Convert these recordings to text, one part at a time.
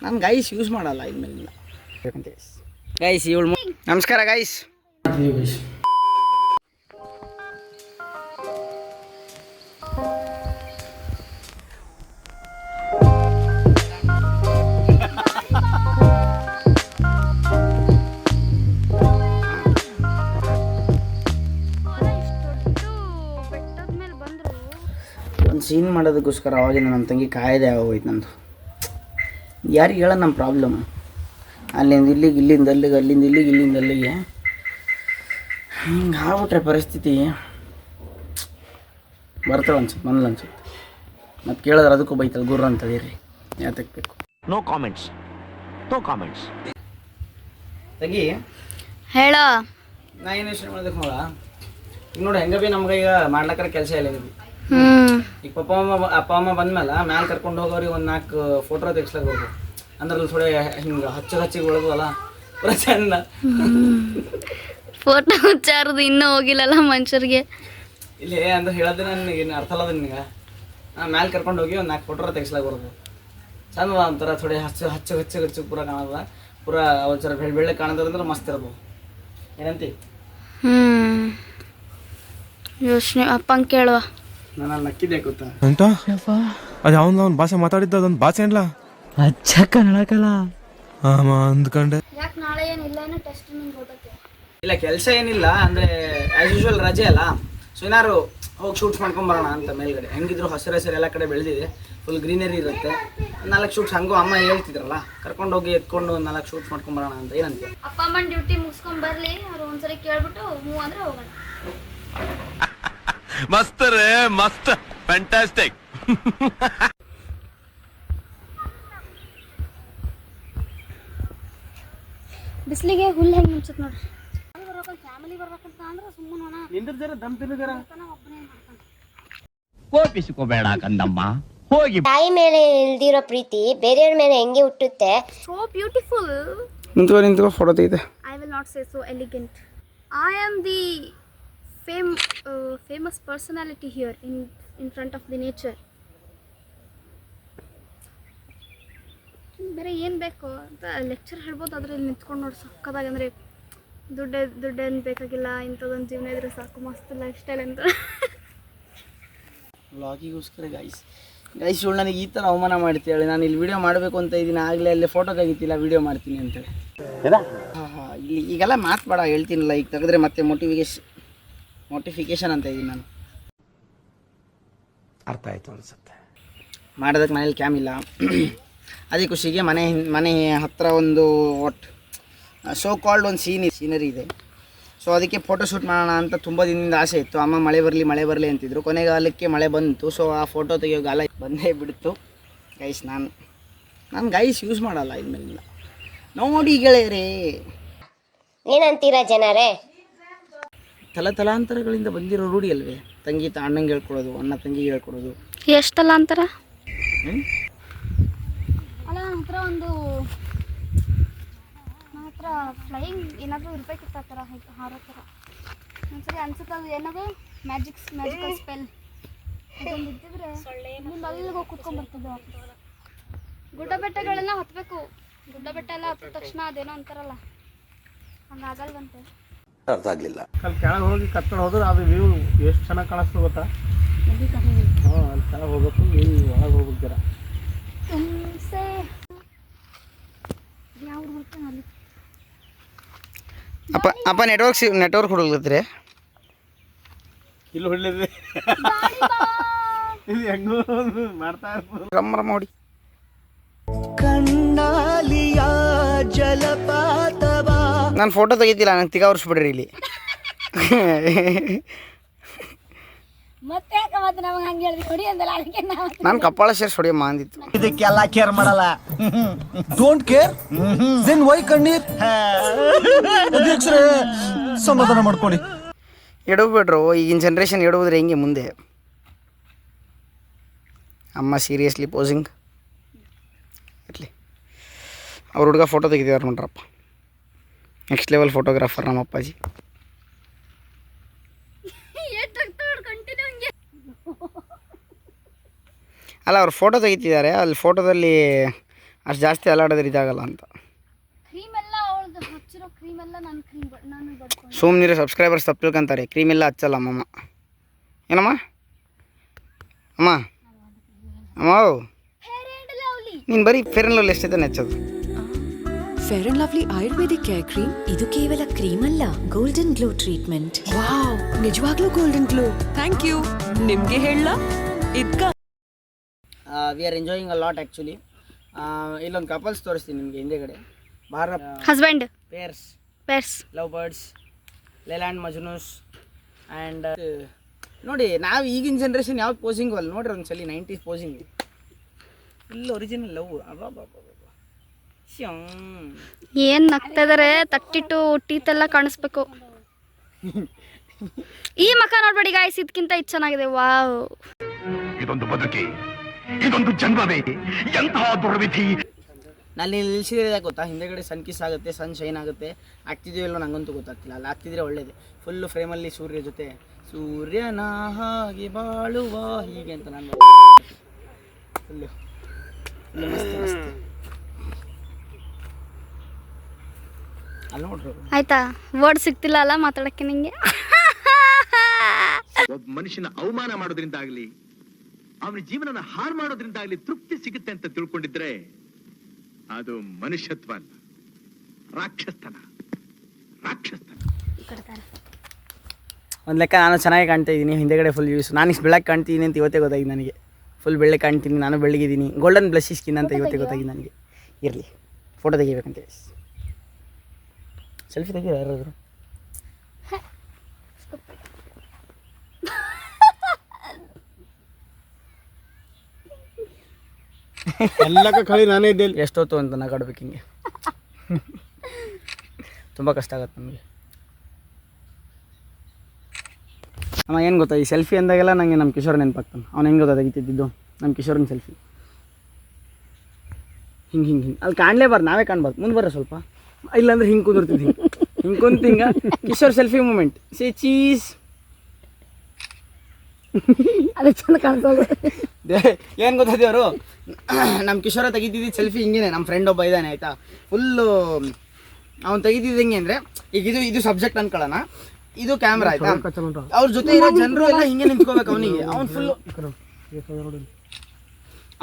ನಾನು guys use ಮಾಡಲ್ಲ ಇನ್ಮೇಲಿಲ್ಲ guys ಇವಳು ನಮಸ್ಕಾರ ಗೈಸ್. ಒಂದು ಸೀನ್ ಮಾಡೋದಕ್ಕೋಸ್ಕರ ಅವಾಗಿನ ನಮ್ಮ ತಂಗಿ ಕಾಯ್ದೆ ಆಗೋಯ್ತು ನಂದು. ಯಾರಿಗೆ ಹೇಳೋಣ ನಮ್ಮ ಪ್ರಾಬ್ಲಮ್? ಅಲ್ಲಿಂದ ಇಲ್ಲಿಗೆ, ಇಲ್ಲಿಂದ ಅಲ್ಲಿಗೆ, ಅಲ್ಲಿಂದ ಇಲ್ಲಿಗೆ, ಇಲ್ಲಿಂದ ಅಲ್ಲಿಗೆ ಹಿಂಗೆ ಆಗ್ಬಿಟ್ರೆ ಪರಿಸ್ಥಿತಿ ಬರ್ತಾವೆ ಅನ್ಸುತ್ತೆ, ಬಂದ್ಲು ಅನ್ಸುತ್ತೆ. ಮತ್ತು ಕೇಳಿದ್ರೆ ಅದಕ್ಕೂ ಬೈತಲ್ಲ, ಗುರು ಅಂತದಿರಿ ಯಾತಕ್ಕೆ ಬೇಕು. No comments, no comments. ತಂಗಿ ಹೇಳ, ನಾ ಏನು ಯೋಚನೆ ಮಾಡೋದಕ್ಕೆ ನೋಡ, ಈಗ ನೋಡಿ ಹೆಂಗ ಭೀ ನಮ್ಗೆ ಈಗ ಮಾಡ್ಲಕ್ಕಾರ ಕೆಲಸ ಇಲ್ಲ. ಈಗ ಅಪ್ಪ ಅಮ್ಮ ಬಂದ್ಮೇಲೆ ಮ್ಯಾಲೆ ಕರ್ಕೊಂಡು ಹೋಗೋರಿಗೆ ಒಂದು 4 ಫೋಟೋ ತೆಗಿಸ್ಲಾಕ ಹೋಗು ಅಂದ್ರೆ ಥೋಡೆ ಹಿಂಗೆ ಹಚ್ಚಿಗೆ ಒಳಗಲ್ಲ ಪೂರ ಚಂದ ಫೋಟೋ ಹುಚ್ಚಾರದು ಇನ್ನೂ ಹೋಗಿಲ್ಲಲ್ಲ ಮನುಷ್ಯರಿಗೆ. ಇಲ್ಲಿ ಅಂದ್ರೆ ಹೇಳೋದೇ ನನಗೆ ಅರ್ಥ ಅಲ್ಲದ ನಿನಗೆ. ಮ್ಯಾಲೆ ಕರ್ಕೊಂಡು ಹೋಗಿ ಒಂದು 4 ಫೋಟೋ ತೆಗಿಸ್ಲಾಕ ಬರೋದು ಚಂದ ಒಂಥರ ಥೋಡೆ ಹಚ್ಚ ಪೂರ ಕಾಣದ, ಪೂರ ಒಂಥರ ಬೆಳ್ಳೆ ಕಾಣೋದಂದ್ರೆ ಮಸ್ತ್ ಇರೋದು. ಏನಂತಿ? ಯೋಚನೆ ಅಪ್ಪಂಗೆ ಕೇಳುವ. ನಾನು ಅಲ್ಲಿ ನಕ್ಕಿದ್ದೆ ಗೊತ್ತಾ ಅಂತ ಅದು ಅವ್ನ ಭಾಷೆ ಮಾತಾಡಿದ್ದ ಅದೊಂದು ಭಾಷೆ ಏನ್ಲ ಅಚ್ಚ ಕನ್ನಡಕಲ್ಲ ಅಂದ್ಕೊಂಡೆ. ಯಾಕೆ ನಾಳೆ ಏನಿಲ್ಲ ಏನೋ ಟೆಸ್ಟ್ ನಿಂಗೆ ಓದಕ್ಕೆ? ಇಲ್ಲ ಕೆಲಸ ಏನಿಲ್ಲ ಅಂದರೆ ಆ್ಯಸ್ ಯೂಶ್ವಲ್ ರಜೆ ಅಲ್ಲ, ಸೊ ಏನಾದ್ರು ಹೋಗಿ ಶೂಟ್ಸ್ ಮಾಡ್ಕೊಂಬರೋಣ ಅಂತ. ಮೇಲ್ಗಡೆ ಹೆಂಗಿದ್ರು ಹಸಿರು ಎಲ್ಲ ಕಡೆ ಬೆಳೆದಿದೆ, ಫುಲ್ ಗ್ರೀನರಿ ಇರುತ್ತೆ. 4 ಶೂಟ್ಸ್ ಹಂಗೂ ಅಮ್ಮ ಹೇಳ್ತಿದ್ರಲ್ಲ, ಕರ್ಕೊಂಡು ಹೋಗಿ ಎತ್ಕೊಂಡು 4 ಶೂಟ್ಸ್ ಮಾಡ್ಕೊಂಬರೋಣ ಅಂತ. ಏನಂತೆ? ಅಪ್ಪ ಅಮ್ಮನ ಡ್ಯೂಟಿ ಮುಗಿಸ್ಕೊಂಡ್ ಬರ್ಲಿ, ಅವ್ರು ಒಂದ್ಸರಿ ಕೇಳ್ಬಿಟ್ಟು ಹ್ಞೂ ಅಂದ್ರೆ ಹೋಗೋಣ. ಮಸ್ತ್ ರೇ ಮಸ್ತ್, ಫ್ಯಾಂಟಾಸ್ಟಿಕ್. ಬಿಸಿಲಿಗೆ ಹುಲ್ಲು ಹೆಂಗೆ ಮುಂಚತ್ ನೋಡ್ರಿ. ಫ್ಯಾಮಿಲಿ ಬರ್ಬೇಕಂತ ಅಂದ್ರೆ ಸುಮ್ಮನೆ ನಿಂದ್ರ ಜರ ದಮ್ ತಿನ್ನಗರ ಕೋಪಿಸಿಕೋಬೇಡ ಕಂದಮ್ಮ, ಹೋಗಿ. ತಾಯಿ ಮೇಲೆ ಇಲ್ದಿರೋ ಪ್ರೀತಿ ಬೇರೆಯವ್ರ ಮೇಲೆ ಹೆಂಗೆ ಹುಟ್ಟುತ್ತೆ. So beautiful. ನಿಂತ್ಕೋ ಫೋಟೋ ತೆಗಿದೆ. I will not say so elegant. I am the famous personality here in front of the nature. ಬೇರೆ ಏನು ಬೇಕು ಅಂತ ಲೆಕ್ಚರ್ ಹೇಳ್ಬೋದು, ಆದರೆ ಇಲ್ಲಿ ನಿಂತ್ಕೊಂಡು ನೋಡಿ ಸಕ್ಕದಾಗಿ. ಅಂದರೆ ದುಡ್ಡೇನು ಬೇಕಾಗಿಲ್ಲ, ಇಂಥದ್ದೊಂದು ಜೀವನ ಇದ್ರೆ ಸಾಕು, ಮಸ್ತ್ ಲೈಫ್ ಸ್ಟೈಲ್ ಅಂತ. ವ್ಲಾಗಿಗೋಸ್ಕರ ಗೈಸ್ ಇವಳು ನನಗೆ ಈ ಥರ ಅವಮಾನ ಮಾಡ್ತೀಳಿ. ನಾನು ಇಲ್ಲಿ ವಿಡಿಯೋ ಮಾಡಬೇಕು ಅಂತ ಇದ್ದೀನಿ, ಆಗಲೇ ಅಲ್ಲಿ ಫೋಟೋ ತೆಗಿತಿಲ್ಲ, ವಿಡಿಯೋ ಮಾಡ್ತೀನಿ ಅಂತೇಳಿ. ಇಲ್ಲಿ ಈಗೆಲ್ಲ ಮಾತು ಬೇಡ, ಹೇಳ್ತೀನಲ್ಲ. ಈಗ ತೆಗೆದ್ರೆ ಮತ್ತೆ ನೋಟಿಫಿಕೇಶನ್ ಅಂತ ಇದ್ದೀನಿ ನಾನು. ಅರ್ಥ ಆಯ್ತು ಅನ್ಸುತ್ತೆ. ಮಾಡೋದಕ್ಕೆ ಮನೇಲಿ ಕ್ಯಾಮ್ ಇಲ್ಲ. ಅದೇ ಖುಷಿಗೆ ಮನೆ ಹತ್ತಿರ ಒಂದು ಸೋ ಕಾಲ್ಡ್ ಒಂದು ಸೀನರಿ ಇದೆ. ಸೊ ಅದಕ್ಕೆ ಫೋಟೋ ಶೂಟ್ ಮಾಡೋಣ ಅಂತ ತುಂಬ ದಿನದಿಂದ ಆಸೆ ಇತ್ತು. ಅಮ್ಮ ಮಳೆ ಬರಲಿ ಅಂತಿದ್ರು. ಕೊನೆಗಾಲಕ್ಕೆ ಮಳೆ ಬಂತು. ಸೊ ಆ ಫೋಟೋ ತೆಗಿಯೋ ಗಾಲ ಬಂದೇ ಬಿಡ್ತು ಗೈಸ್. ನಾನು ಗೈಸ್ ಯೂಸ್ ಮಾಡಲ್ಲ ಇನ್ಮೇಲಿಲ್ಲ. ನೋಡಿ ಗೆಳೆಯರೇ, ಏನಂತೀರಾ ಜನರೇ? ತಲಾಂತರಗಳಿಂದ ಬಂದಿರೋ ರೂಢಿ ಅಲ್ವೇ? ತಂಗಿ ಅಣ್ಣಂಗೆ ಹೇಳ್ಕೊಡೋದು, ಅಣ್ಣ ತಂಗಿಗೆ ಹೇಳ್ಕೊಡೋದು. ಎಷ್ಟಲ್ಲ ಅಂತಾರ ಅಲ್ಲ. ನನ್ನ ಹತ್ರ ಫ್ಲೈಯಿಂಗ್ ಏನಾದರೂ ಇರಬೇಕಿತ್ತು, ಆ ಥರ ಹಾರೋ ಥರ. ಒಂದ್ಸರಿ ಅನ್ಸುತ್ತೆ ಅದು ಏನದು ಮ್ಯಾಜಿಕಲ್ ಸ್ಪೆಲ್ ಅದೊಂದು ಇದ್ದಿದ್ರೆ ಮುಂದೆ ಅಲ್ಲಿಗೆ ಹೋಗಿ ಕುತ್ಕೊಂಡ್ಬರ್ತದೆ. ಗುಡ್ಡ ಬೆಟ್ಟಗಳೆಲ್ಲ ಹತ್ತಬೇಕು. ಗುಡ್ಡ ಬೆಟ್ಟ ಎಲ್ಲ ಹತ್ತಿದ ತಕ್ಷಣ ಅದೇನೋ ಅಂತಾರಲ್ಲ, ಹಂಗಾಗಲ್ವಂತೆ. ಅರ್ಥ ಆಗ್ಲಿಲ್ಲ. ಅಲ್ಲಿ ಕೆಳಗೆ ಹೋಗಿ ಕತ್ಕೊಂಡು ಹೋದ್ರೆ ಅದು ವ್ಯೂ ಎಷ್ಟು ಚೆನ್ನಾಗಿ ಕಾಣಿಸ್ತದೆ ಗೊತ್ತಾ? ಹಾಂ, ಅಲ್ಲಿ ಕೆಳಗೆ ಹೋಗ್ಬೇಕು, ನೀವು ಒಳಗೆ ಹೋಗ್ತೀರ. ಅಪ್ಪ ನೆಟ್ವರ್ಕ್ ಹುಡುಗ್ಲತ್ರಿ ಇಲ್ಲಿ ಹೊಡ್ಲಿದ್ರಿ ಇದು ಹೆಂಗೋ ಮಾಡ್ತಾ ಇರ್ಬೋದು. ರಮ್ಮ ನೋಡಿ ಕಣ್ಣಾಲಿಯ ಜಲಪಾತವಾ. ನಾನು ಫೋಟೋ ತೆಗಿತಿಲ್ಲ, ನಂಗೆ ತಿಗ ಉರ್ಸ್ಬಿಡ್ರಿ ಇಲ್ಲಿ. ನಾನು ಕಪ್ಪಾಳ ಸೇರ್ಸಿ ಹೊಡಿಯಮ್ಮ ಅಂದಿತ್ತು. ಇದಕ್ಕೆಲ್ಲ ಕೇರ್ ಮಾಡಲ್ಲ. ಡೋಂಟ್ ಕೇರ್ ದೆನ್ ವೈ ಕಣ್ಣೀರ್? ಸಮಾಧಾನ ಮಾಡ್ಕೊಳ್ಳಿ. ಎಡವ್ಬಿಡ್ರು, ಈಗಿನ ಜನ್ರೇಷನ್ ಎಡುವುದ್ರೆ ಹೆಂಗೆ ಮುಂದೆ? ಅಮ್ಮ ಸೀರಿಯಸ್ಲಿ ಪೋಸಿಂಗ್ ಇರಲಿ. ಅವ್ರ ಹುಡುಗ ಫೋಟೋ ತೆಗಿತಿದಾರೆ ನೋಡ್ರಪ್ಪ. ನೆಕ್ಸ್ಟ್ ಲೆವೆಲ್ ಫೋಟೋಗ್ರಾಫರ್ ನಮ್ಮ ಅಪ್ಪಾಜಿ. ಅಲ್ಲ, ಅವ್ರು ಫೋಟೋ ತೆಗಿತಿದ್ದಾರೆ. ಅಲ್ಲಿ ಫೋಟೋದಲ್ಲಿ ಅಷ್ಟು ಜಾಸ್ತಿ ಅಲ್ಲಾಡಿದ್ರೆ ಇದಾಗಲ್ಲ ಅಂತ. ಕ್ರೀಮ್ ಎಲ್ಲ ಅವಳದು ಹಚ್ಚಿರೋ ಕ್ರೀಮ್ ಎಲ್ಲ ನಾನು ಬಡ್ಕೊಂಡು ಸುಮ್ಮನಿರೋ ಸಬ್ಸ್ಕ್ರೈಬರ್ಸ್ ತಪ್ಪು ತಿಳ್ಕೊಂತಾರೆ. ಕ್ರೀಮ್ ಎಲ್ಲ ಹಚ್ಚಲ್ಲ ಅಮ್ಮಮ್ಮ. ಏನಮ್ಮ ಅಮ್ಮ ಅಮ್ಮ ನೀನು ಬರೀ ಫೇರ್ ಆ್ಯಂಡ್ ಲವ್ಲಿ ಎಷ್ಟೈತೆ ಹಚ್ಚೋದು. Fair and lovely ayurvedic care cream ಇದು ಕೇವಲ ಕ್ರೀಮ್ ಅಲ್ಲ, ಗೋಲ್ಡನ್ ಗ್ಲೋ ಟ್ರೀಟ್ಮೆಂಟ್. ವಾವ್, ನಿಜವಾಗ್ಲೂ ಗೋಲ್ಡನ್ ಗ್ಲೋ. Thank you. ನಿಮ್ಗೆ ಹೇಳ we are enjoying a lot actually. ಇಲ್ಲೊಂದು ಕಪಲ್ಸ್ ತೋರಿಸ್ತೀನಿ ನಿಮಗೆ ಹಿಂದೆಗಡೆ. ಹಸ್ಬೆಂಡ್ ಪೇರ್ಸ್ ಲವ್ ಬರ್ಡ್ಸ್, ಲೇಲ್ಯಾಂಡ್ ಮಜ್ನೂಸ್ ಆ್ಯಂಡ್ ನೋಡಿ ನಾವು ಈಗಿನ ಜನ್ರೇಷನ್ ಯಾವ್ದು ಪೋಸಿಂಗು ಅಲ್ಲ ನೋಡ್ರಿ ಒಂದ್ಸಲಿ 90s posing full original love. ಏನು ನಗ್ತಾ ಇದಾರೆ, ತಟ್ಟಿಟ್ಟು ಟೀತ್ ಎಲ್ಲ ಕಾಣಿಸ್ಬೇಕು. ಈ ಮಕ ನೋಡ್ಬೇಡಿ ಗಾಯ್ಸ್, ಇದಕ್ಕಿಂತ ಇದು ಚೆನ್ನಾಗಿದೆ. ವಾವ್, ಇದೊಂದು ಬದುಕಿ, ಇದೊಂದು ಜನ್ಮವೇ, ಎಂತಹ ದುರ್ವಿಧಿ. ನಾನು ನಿಲ್ಸಿದ್ರೆ ಗೊತ್ತಾ, ಹಿಂದೆಗಡೆ ಸನ್ ಕಿಸ್ ಆಗುತ್ತೆ, ಸನ್ ಶೈನ್ ಆಗುತ್ತೆ. ಆಗ್ತಿದೆಯೋ ಇಲ್ಲೋ ನಂಗಂತೂ ಗೊತ್ತಾಗ್ತಿಲ್ಲ. ಅಲ್ಲಿ ಆಗ್ತಿದ್ರೆ ಒಳ್ಳೇದು. ಫುಲ್ಲು ಫ್ರೇಮಲ್ಲಿ ಸೂರ್ಯ ಜೊತೆ ಸೂರ್ಯನ ಹಾಗೆ ಬಾಳುವ ಹೀಗೆ ಅಂತ ನಾನು ಫುಲ್ಲು ಮಸ್ತ್ ಮಸ್ತ್. ಅಲ್ಲಿ ನೋಡ್ರಿ ಆಯ್ತಾ, ವರ್ಡ್ ಸಿಗ್ತಿಲ್ಲ ಅಲ್ಲ ಮಾತಾಡಕ್ಕೆ ನಿಂಗೆ. ಒಬ್ಬ ಮನುಷ್ಯನ ಅವಮಾನ ಮಾಡೋದ್ರಿಂದಾಗ್ಲಿ ಅವನ ಜೀವನನ ಹಾಳು ಮಾಡೋದ್ರಿಂದಾಗ್ಲಿ ತೃಪ್ತಿ ಸಿಗುತ್ತೆ ಅಂತ ತಿಳ್ಕೊಂಡಿದ್ರೆ ಅದು ಮನುಷ್ಯತ್ವ ಅಲ್ಲ, ರಾಕ್ಷಸ್ತನ. ಒಂದು ಲೆಕ್ಕ ನಾನು ಚೆನ್ನಾಗಿ ಕಾಣ್ತಾ ಇದ್ದೀನಿ. ಹಿಂದೆಗಡೆ ಫುಲ್ ಯೂಸ್. ನಾನು ಇಷ್ಟು ಬೆಳಗ್ಗೆ ಕಾಣ್ತಿದ್ದೀನಿ ಅಂತ ಇವತ್ತೇ ಗೊತ್ತಾಗಿದೆ ನನಗೆ. ಫುಲ್ ಬೆಳ್ಳೆ ಕಾಣ್ತೀನಿ, ನಾನು ಬೆಳಗಿದ್ದೀನಿ. ಗೋಲ್ಡನ್ ಬ್ಲಷಿ ಸ್ಕಿನ್ ಅಂತ ಇವತ್ತೇ ಗೊತ್ತಾಗಿದೆ ನನಗೆ. ಇರಲಿ, ಫೋಟೋ ತೆಗಿಬೇಕಂತ. ಸೆಲ್ಫಿ ತೆಗೀರ ಯಾರಾದ್ರು? ಎಲ್ಲಕ್ಕ ಖಾಲಿ ನಾನೇ ಇದ್ದೆ. ಎಷ್ಟೊತ್ತು ಅಂತ ನಗಾಡ್ಬೇಕು ಹಿಂಗೆ. ತುಂಬ ಕಷ್ಟ ಆಗುತ್ತೆ ನಮಗೆ. ಅಮ್ಮ ಏನು ಗೊತ್ತಾ, ಈ ಸೆಲ್ಫಿ ಅಂದಾಗೆಲ್ಲ ನನಗೆ ನಮ್ಮ ಕಿಶೋರ್ ನೆನಪಾಗ್ತಾನೆ. ಅವ್ನು ಹೆಂಗೆ ಗೊತ್ತಾ ತೆಗಿತಿದ್ದು ನಮ್ಮ ಕಿಶೋರ್ನ ಸೆಲ್ಫಿ. ಹಿಂಗೆ ಅಲ್ಲಿ ಕಾಣಲೇಬಾರ್ದು, ನಾವೇ ಕಾಣ್ಬಾರ್ದು. ಮುಂದೆ ಬರ್ರೆ ಸ್ವಲ್ಪ, ಇಲ್ಲಾಂದ್ರೆ ಹಿಂಗೆ ಕುಂದಿರ್ತಿದ್ದು. ಹಿಂಗೆ ಕುಂತು ಹಿಂಗೆ ಕಿಶೋರ್ ಸೆಲ್ಫಿ ಮೂಮೆಂಟ್. ಸೇ ಚೀಸ್. ಅದು ಚಂದ ಕಾಣಿಸೋದು. ಏನು ಗೊತ್ತಿದೆ ಅವರು, ನಮ್ಮ ಕಿಶೋರ ತೆಗಿತಿದ್ದು ಸೆಲ್ಫಿ ಹಿಂಗೇನೆ. ನಮ್ಮ ಫ್ರೆಂಡ್ ಒಬ್ಬ ಇದ್ದಾನೆ ಆಯಿತಾ, ಫುಲ್ಲು ಅವ್ನು ತೆಗಿತಿದ್ದು ಹೆಂಗೆ ಅಂದರೆ, ಈಗ ಇದು ಸಬ್ಜೆಕ್ಟ್ ಅನ್ಕೊಳ್ಳೋಣ, ಇದು ಕ್ಯಾಮ್ರಾ ಆಯಿತಾ, ಅವ್ರ ಜೊತೆ ಇರೋ ಜನರು ಎಲ್ಲ ಹಿಂಗೆ ನಿಂತ್ಕೋಬೇಕು ಅವನಿಗೆ. ಅವ್ನು ಫುಲ್ಲು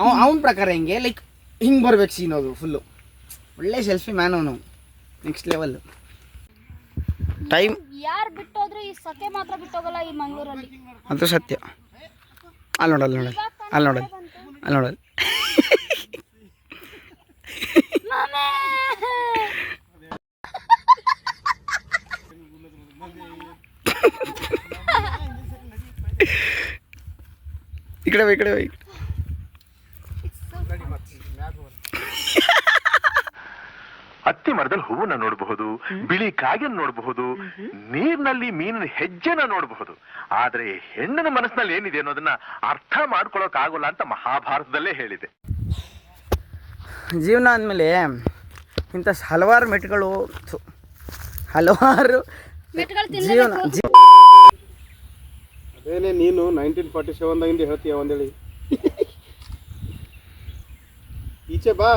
ಅವನ ಪ್ರಕಾರ ಹೆಂಗೆ ಲೈಕ್ ಹಿಂಗೆ ಬರ್ಬೇಕು ಸೀನ್. ಅದು ಫುಲ್ಲು ಒಳ್ಳೆ ಸೆಲ್ಫಿ ಮ್ಯಾನ್ ಅವನು, ನೆಕ್ಸ್ಟ್ ಲೆವೆಲ್. ಟೈಮ್ ಯಾರು ಬಿಟ್ಟೋದ್ರೆ ಈ ಸಕೆ ಮಾತ್ರ ಬಿಟ್ಟೋಗಲ್ಲ ಈ ಮಂಗಳೂರಲ್ಲಿ. ಅದು ಸತ್ಯ. ಅಲ್ಲಿ ನೋಡೋದು. ಈ ಕಡೆ ಹತ್ತಿ ಮರದಲ್ಲಿ ಹೂವನ್ನ ನೋಡಬಹುದು, ಬಿಳಿ ಕಾಗೆನ ನೋಡಬಹುದು, ನೀರಿನಲ್ಲಿ ಮೀನಿನ ಹೆಜ್ಜೆನ ನೋಡಬಹುದು. ಆದ್ರೆ ಹೆಣ್ಣಿನ ಮನಸ್ಸಿನಲ್ಲಿ ಏನಿದೆ ಅನ್ನೋದನ್ನ ಅರ್ಥ ಮಾಡ್ಕೊಳಕ್ ಆಗೋಲ್ಲ ಅಂತ ಮಹಾಭಾರತದಲ್ಲೇ ಹೇಳಿದೆ. ಜೀವನ ಅಂದಮೇಲೆ ಇಂಥ ಹಲವಾರು ಮೆಟ್ಗಳು, ಹಲವಾರು ಜೀವನ. ಅದೇನೇ ನೀನು 1947 ಹೇಳ್ತೀಯ ಒಂದೇಳಿ. ಈಚೆ ಬಾ,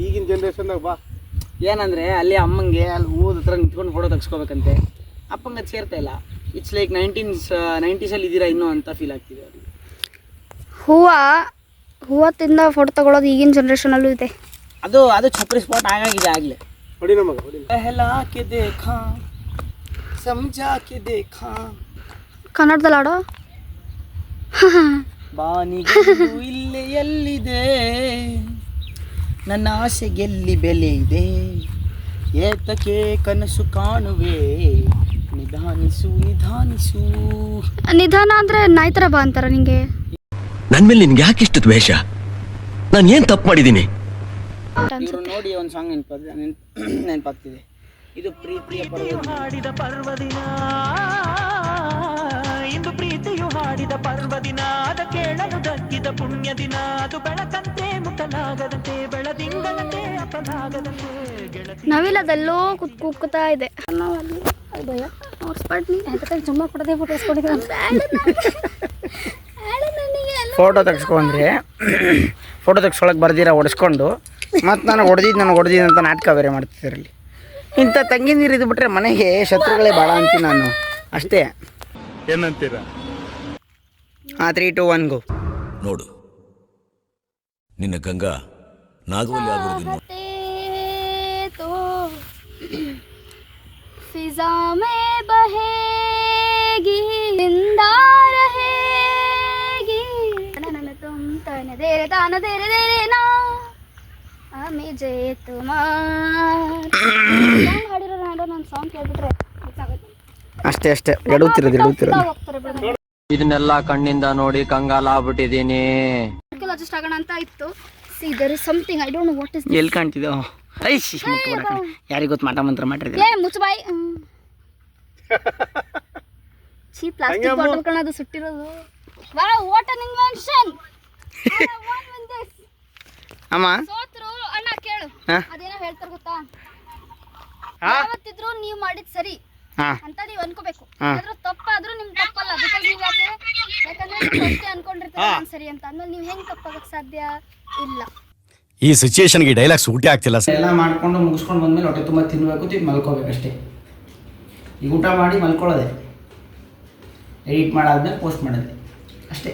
ಈಗಿನ ಜನ್ರೇಷನ್ದಾಗ ಬಾ. ಏನಂದರೆ ಅಲ್ಲಿ ಅಮ್ಮಂಗೆ ಅಲ್ಲಿ ಹೂವದ ಹತ್ರ ನಿಂತ್ಕೊಂಡು ಫೋಟೋ ತೆಗೆಸ್ಕೋಬೇಕಂತೆ. ಅಪ್ಪಂಗೆ ಅದು ಸೇರ್ತಾ ಇಲ್ಲ. ಇಟ್ಸ್ ಲೈಕ್ 90sಲ್ಲಿ ಇದ್ದೀರಾ ಇನ್ನೂ ಅಂತ ಫೀಲ್ ಆಗ್ತಿದೆ ಅವ್ರಿಗೆ. ಹೂವತ್ತಿಂದ ಫೋಟೋ ತಗೊಳ್ಳೋದು ಈಗಿನ ಜನ್ರೇಷನಲ್ಲೂ ಇದೆ. ಅದು ಛಪ್ರಿ ಸ್ಪಾಟ್ ಆಗಾಗಿದೆ ಆಗಲೇ. ಹೊಡಿ ನಮಗ ಹೊಡಿ. ಪಹಲಾ ಕೆ ದೇಖಾ ಸಮಜಾ ಕೆ ದೇಖಾ. ಕನ್ನಡದಲ್ಲಿ ಆಡೋ. ಬಾನಿಗೆಂದು ಇಲ್ಲೇ ಎಲ್ಲಿದೆ, ನನ್ನ ಆಸೆ ಗೆಲ್ಲಿ ಬೆಲೆ ಇದೆ, ಏತಕ್ಕೆ ಕನಸು ಕಾಣುವೆ, ನಿಧಾನಿಸು. ನಿಧಾನ ಅಂದ್ರೆ ನಾಯಿ ಥರ ಬಾ ಅಂತಾರ ನಿಂಗೆ. ನನ್ ಮೇಲೆ ನಿನ್ಗೆ ಯಾಕಿಷ್ಟು ದ್ವೇಷ? ನಾನು ಏನ್ ತಪ್ಪು ಮಾಡಿದ್ದೀನಿ? ಇವರು ನೋಡಿ ಒಂದು ಸಾಂಗ್ ನೆನಪಾಗ್ತಿದೆ. ಇದು ಪ್ರೀತಿಯ ಪರ್ವದಿನ. ಇಂದು ಪ್ರೀತಿಯು ಹಾಡಿದ ಪರ್ವದಿನ, ಅದ ಕೇಳಲು ದಕ್ಕಿದ ಪುಣ್ಯ ದಿನ, ಅದು ಬೆಳಕಂತೆ ಮುಟ್ಟಲಾಗದಂತೆ, ಬೆಳದಿಂಗಳಂತೆ ಅಪಲಾಗದಂತೆ ಗೆಳತಿ. ನವಿಲದೆಲ್ಲೋ ಕೂಗ್ತಾ ಇದೆ. ಫೋಟೋ ತೆಗೆಸ್ಕೊಂಡ್ರೆ ಫೋಟೋ ತೆಗ್ಸ್ಕೊಳಕ್ಕೆ ಬರ್ದಿರ ಹೊಡೆಸ್ಕೊಂಡು ಮತ್ತು ನನಗೆ ಹೊಡೆದಿದ್ದು ಅಂತ ನಾಟಕ ಬೇರೆ ಮಾಡ್ತಿದ್ದರಲ್ಲಿ. ಇಂಥ ತಂಗಿನೀರು ಇದು ಬಿಟ್ಟರೆ ಮನೆಗೆ ಶತ್ರುಗಳೇ ಭಾಳ ಅಂತೀನಿ ನಾನು. ಅಷ್ಟೇ. ಏನಂತೀರಾ? 3, 2, 1 ಗೋ. ನೋಡು ನಿನ್ನ ಗಂಗಾ ನಾಗವಲ್ಲಿ ಆಗುವುದಿಲ್ಲ. तो फिजा में बहेगी जिंदा रहेगी नन तुम तन देरे तान देरे देरे ना हमें जे तुम्हार ಸಾಂಗ್ ಹಾಡಿರೋ ನಾನು ಸಾಂಗ್ ಕೇಳ್ಬಿಟ್ರೆ ಗೊತ್ತಾಗುತ್ತೆ. ಅಷ್ಟೇ ಎಡುತ್ತಿರೋದು ಹೋಗ್ತಾರೆ ಬಿಡು. ಇದನ್ನೆಲ್ಲ ಕಣ್ಣಿಂದ ನೋಡಿ ಕಂಗಾಲಾಗ್ಬಿಟ್ಟಿದೀನಿ. ಅಡ್ಜಸ್ಟ್ ಆಗೋಣ ಅಂತ ಇತ್ತು. See there is something I don't know what is ಎಲ್ಲಿ ಕಾಣ್ತಿದ್ದೋ? ಯಾರಿಗೆ ಗೊತ್ತು ಮಾಟ ಮಂತ್ರ ಮಾಡಿದ್ರೆ. ಏ ಮುಚ್ಚಬಾಯಿ. ಚೀ ಪ್ಲಾಸ್ಟಿಕ್ ಬಾಟಲ್ ಕಣದು ಸುಟ್ಟಿರೋದು. Wow what an invention. ಅಮ್ಮ ಸೋತ್ರು ಅಣ್ಣ ಕೇಳು. ಅದೇನೋ ಹೇಳ್ತಾರೆ ಗೊತ್ತಾ, ಯಾವತ್ತಿದ್ರು ನೀವು ಮಾಡಿದ್ ಸರಿ ಅಂತ ನೀವು ಅನ್ಕೋಬೇಕು. ಆದ್ರೂ ತಪ್ಪಾದ್ರೂ ನಿಮ್ ತಪ್ಪಲ್ಲ. ಬಿಕಾಸ್ ನೀವು ಯಾಕಂದ್ರೆ ನೀವು ಅಷ್ಟೇ ಅನ್ಕೊಂಡಿರ್ತೀರ ನಾನು ಸರಿ ಅಂತ. ಆದ್ಮೇಲೆ ನೀವು ಹೆಂಗ್ ತಪ್ಪಾಗಕ್ ಸಾಧ್ಯ ಇಲ್ಲ. ಈ ಸಿಚುಯೇಷನ್ಗೆ ಡೈಲಾಗ್ ಸೂಟೇ ಆಗ್ತಿಲ್ಲ ಸರ್. ಎಲ್ಲ ಮಾಡ್ಕೊಂಡು ಮುಗಿಸ್ಕೊಂಡು ಬಂದ್ಮೇಲೆ ಹೊಟ್ಟೆ ತುಂಬ ತಿನ್ನಬೇಕು, ಮಲ್ಕೋಬೇಕಷ್ಟೇ. ಈಗ ಊಟ ಮಾಡಿ ಮಲ್ಕೊಳ್ಳೋದೆ, ಎಡಿಟ್ ಮಾಡಾದ್ಮೇಲೆ ಪೋಸ್ಟ್ ಮಾಡೋದೆ ಅಷ್ಟೇ.